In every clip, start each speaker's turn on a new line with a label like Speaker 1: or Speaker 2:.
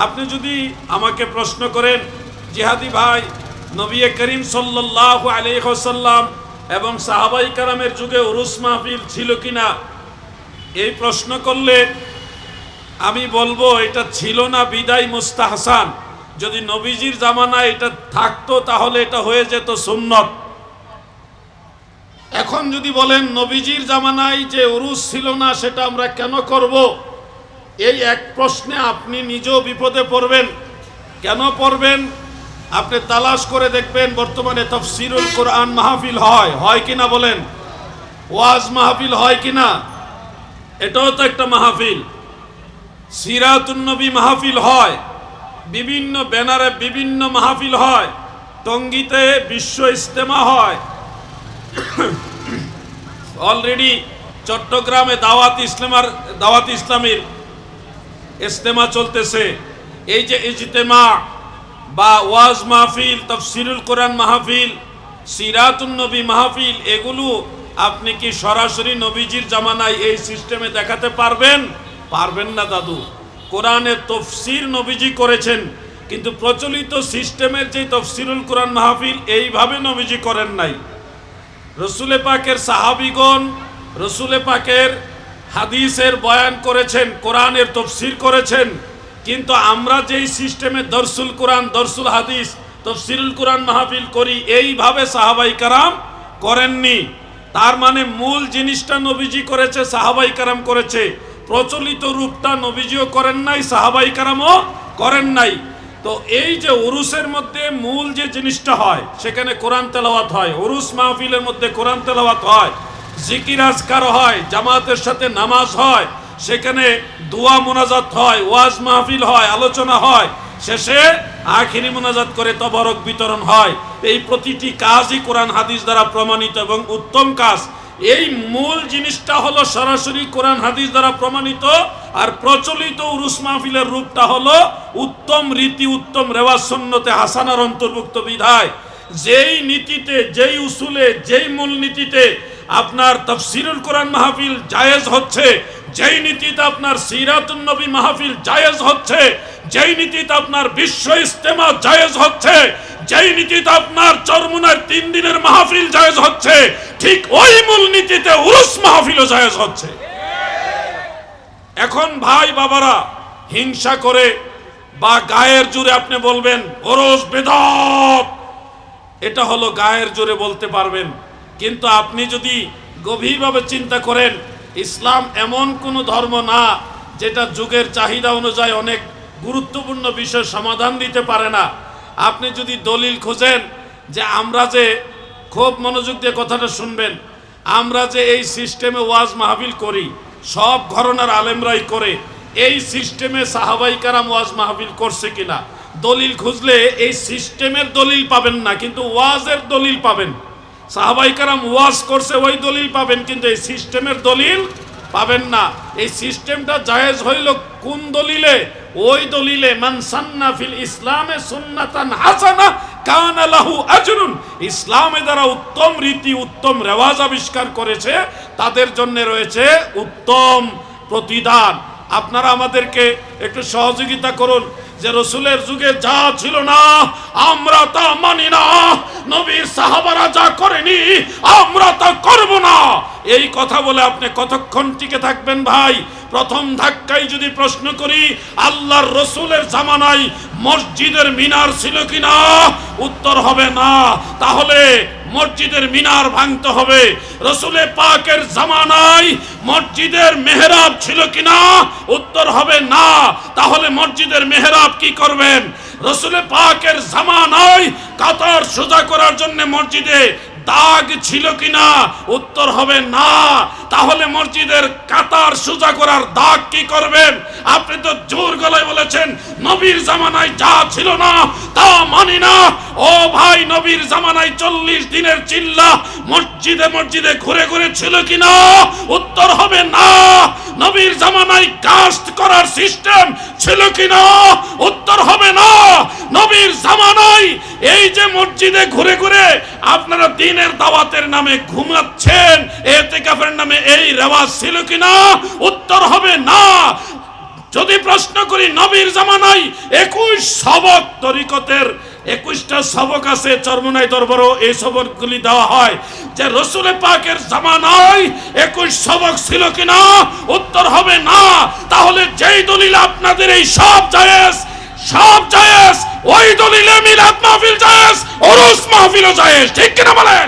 Speaker 1: আপনি যদি আমাকে প্রশ্ন করেন জিহাদি ভাই নবী করিম সাল্লাল্লাহু আলাইহি ওয়াসাল্লাম এবং সাহাবায়ে কেরামের যুগে উরুস মাহফিল ছিল কিনা, এই প্রশ্ন করলে আমি বলবো এটা ছিল না বিদায় মুস্তাহসান। যদি নবীজির জামানায় এটা থাকতো তাহলে এটা হয়ে যেত সুন্নত। এখন যদি বলেন নবীজির জামানায় যে উরুস ছিল না সেটা আমরা কেন করব, এই এক প্রশ্নে আপনি নিজেও বিপদে পড়বেন। কেন পড়বেন? আপনি তালাশ করে দেখবেন বর্তমানে তাফসীরুল কোরআন মাহফিল হয় কিনা বলেন, ওয়াজ মাহফিল হয় কিনা, এটাও তো একটা মাহফিল। সিরাতুন নবী মাহফিল হয়, বিভিন্ন ব্যানারে বিভিন্ন মাহফিল হয়, টঙ্গীতে বিশ্ব ইজতেমা হয়, অলরেডি চট্টগ্রামে দাওয়াত ইসলামীর ইজতেমা চলতেছে। এই যে ইজতেমা বা ওয়াজ মাহফিল, তাফসীরুল কোরআন মাহফিল, সিরাতুন নবী মাহফিল, এগুলো আপনি কি সরাসরি নবীজির জামানায় এই সিস্টেমে দেখাতে পারবেন? পারবেন না দাদু। কোরআনের তাফসীর নবীজি করেছেন, কিন্তু প্রচলিত সিস্টেমের যে তাফসীরুল কোরআন মাহফিল এইভাবে নবীজি করেন নাই। রসুলে পাকের সাহাবীগণ রসুলে পাকের হাদিসের বয়ান করেছেন, কোরআনের তাফসীর করেছেন, কিন্তু আমরা যেই সিস্টেমে দরসুল কোরআন, দরসুল হাদিস, তাফসীরুল কোরআন মাহফিল করি, এইভাবে সাহাবায়ে কেরাম করেননি। তার মানে মূল জিনিসটা নবীজি করেছে, সাহাবায়ে কেরাম করেছে, প্রচলিত রূপটা নবীজিও করেন নাই, সাহাবায়ে কেরামও করেন নাই। তো এই যে উরুসের মধ্যে মূল যে জিনিসটা হয় সেখানে কোরআন তেলাওয়াত হয়, উরুস মাহফিলের মধ্যে কোরআন তেলাওয়াত হয়, জিকির আজকার হয়, জামাতের সাথে নামাজ হয়, সেখানে দোয়া মোনাজাত হয়, ওয়াজ মাহফিল হয়, আলোচনা হয়, শেষে আখিরি মোনাজাত করে তবারক বিতরণ হয়। এই প্রতিটি কাজই কোরআন হাদিস দ্বারা প্রমাণিত এবং উত্তম কাজ। এই মূল জিনিসটা হলো সরাসরি কোরআন হাদিস দ্বারা প্রমাণিত, আর প্রচলিত উরুস মাহফিলের রূপটা হলো উত্তম রীতি, উত্তম রেওয়াজ, সুন্নতে হাসানার অন্তর্ভুক্ত বিধায়। যেই নীতিতে, যেই উসুলে, যেই মূল নীতিতে আপনার তাফসীরুল কোরআন মাহফিল জায়েজ হচ্ছে, যেই নীতিতে আপনার সিরাতুন নবী মাহফিল জায়েজ হচ্ছে, যেই নীতিতে আপনার বিশ্ব ইজতেমা জায়েজ হচ্ছে, যেই নীতিতে আপনার চরমুনার 3 দিনের মাহফিল জায়েজ হচ্ছে, ঠিক ওই মূল নীতিতে উরুস মাহফিলও জায়েজ হচ্ছে। এখন ভাই বাবারা হিংসা করে বা গায়ের জোরে আপনি বলবেন উরুস বিদআত, এটা হলো গায়ের জোরে বলতে পারবেন, কিন্তু আপনি যদি গভীরভাবে চিন্তা করেন, ইসলাম এমন কোনো ধর্ম না যেটা যুগের চাহিদা অনুযায়ী অনেক গুরুত্বপূর্ণ বিষয় সমাধান দিতে পারে না। আপনি যদি দলিল খোঁজেন যে আমরা যে, খুব মনোযোগ দিয়ে কথাটা শুনবেন, আমরা যে এই সিস্টেমে ওয়াজ মাহফিল করি, সব ঘরানার আলেমরাই করে, এই সিস্টেমে সাহাবায়ে কেরাম ওয়াজ মাহফিল করছে কিনা দলিল খুঁজলে এই সিস্টেমের দলিল পাবেন না, কিন্তু ওয়াজের দলিল পাবেন। সাহাবায়ে কেরাম ওয়াজ করছে ওই দলিল পাবেন, কিন্তু এই সিস্টেমের দলিল পাবেন না। এই সিস্টেমটা জায়েজ হইল কোন দলিলে? ওই দলিলে মান সান্না ফিল ইসলামে সুন্নাতান হাসানা কানা লাহু আজরুন, ইসলামে যারা উত্তম রীতি, উত্তম রেওয়াজ আবিষ্কার করেছে তাদের জন্য রয়েছে উত্তম প্রতিদান। আপনারা আমাদেরকে একটু সহযোগিতা করুন যে রসুলের যুগে যা ছিল না আমরা তা মানি না, নবীর সাহাবারা যা করেনি আমরা তা করব না, এই কথা বলে আপনি কতক্ষণ টিকে থাকবেন ভাই? প্রথম ধাক্কায় যদি প্রশ্ন করি আল্লাহর রসুলের জামানায় মসজিদের মিনার ছিল কিনা, উত্তর হবে না। তাহলে মসজিদের মিনার ভাঙতে হবে। রসুলে পাকের জামানায় মসজিদের মেহরাব ছিল কিনা, উত্তর হবে না। তাহলে মসজিদের মেহরাব কি করবেন? রসুলে পাকের জামানায় কাতার সোজা করার জন্য মসজিদে দাগ ছিল কিনা, উত্তর হবে না। তাহলে মসজিদের কাতার সোজা করার দাগ কি করবেন? আপনি তো জোর গলায় বলেছেন নবীর জামানায় যা ছিল না তা মানি না। ও ভাই, নবীর জামানায় 40 দিনের চিল্লা মসজিদে মসজিদে ঘুরে ঘুরে ছিল কিনা, উত্তর হবে না। নবীর জামানায় কাস্ট করার সিস্টেম ছিল কিনা, উত্তর হবে না। নবীর জামানায় এই যে মসজিদে ঘুরে ঘুরে আপনারা দিনের দাওয়াতের নামে ঘুমাচ্ছেন, ইতিকাফের নামে এই রেওয়াজ ছিল কিনা, উত্তর হবে না। যদি প্রশ্ন করি নবীর জামানায় 21 সবক তরিকতের 21টা সবক আছে, চরমনাই দরবারও এই সবকগুলি দেওয়া হয়, যে রসুল পাকের জামানায় 21 সবক ছিল কিনা? উত্তর হবে না। তাহলে যেই দলিল আপনাদের এই সব জায়েজ ওই দলিলে মিলাদ মাহফিল জায়েজ, উরুস মাহফিলও জায়েজ, ঠিক কিনা বলেন?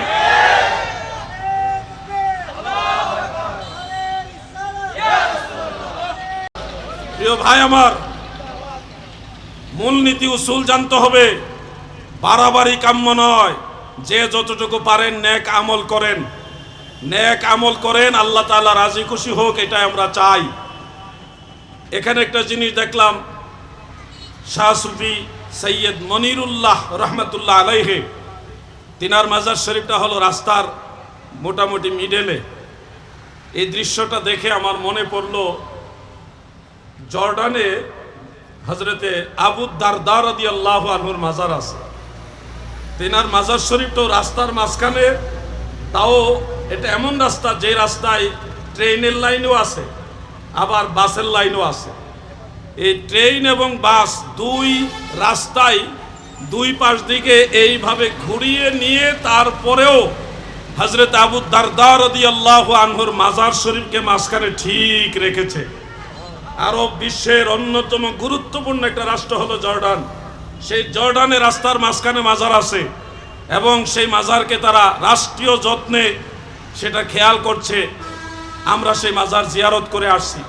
Speaker 1: প্রিয় ভাই আমার, মূলনীতি উসুল জানতে হবে, বাড়াবাড়ি কাম্য নয়। যে যতটুকু পারেন নেক আমল করেন, আল্লাহ তাআলা রাজি খুশি হোক, এটাই আমরা চাই। এখানে একটা জিনিস দেখলাম, শাহ সুফি সৈয়দ মনিরুল্লাহ রহমতুল্লাহ আলাইহি, তিনার মাজার শরীফটা হলো রাস্তার মোটামুটি মিডলে। এই দৃশ্যটা দেখে আমার মনে পড়লো, জর্ডানে হজরতে আবু দারদা রাদিয়াল্লাহু আনহুর মাজার আছে। তিনার মাজার শরীফটাও রাস্তার মাঝখানে, তাও এটা এমন রাস্তা যে রাস্তায় ট্রেনের লাইনও আছে, আবার বাসের লাইনও আছে। এই ট্রেন এবং বাস দুই রাস্তায় দুই পাশ দিকে এইভাবে ঘুরিয়ে নিয়ে তারপরেও হজরত আবু দারদা রাদিয়াল্লাহু আনহুর মাজার শরীফকে মাঝখানে ঠিক রেখেছে। আরব বিশ্বের অন্যতম গুরুত্বপূর্ণ একটা রাষ্ট্র হলো জর্ডান। সেই জর্ডানের রাস্তার মাঝখানে মাজার আছে এবং সেই মাজারকে তারা রাষ্ট্রীয় যত্নে সেটা খেয়াল করছে। আমরা সেই মাজার জিয়ারত করে আসছি।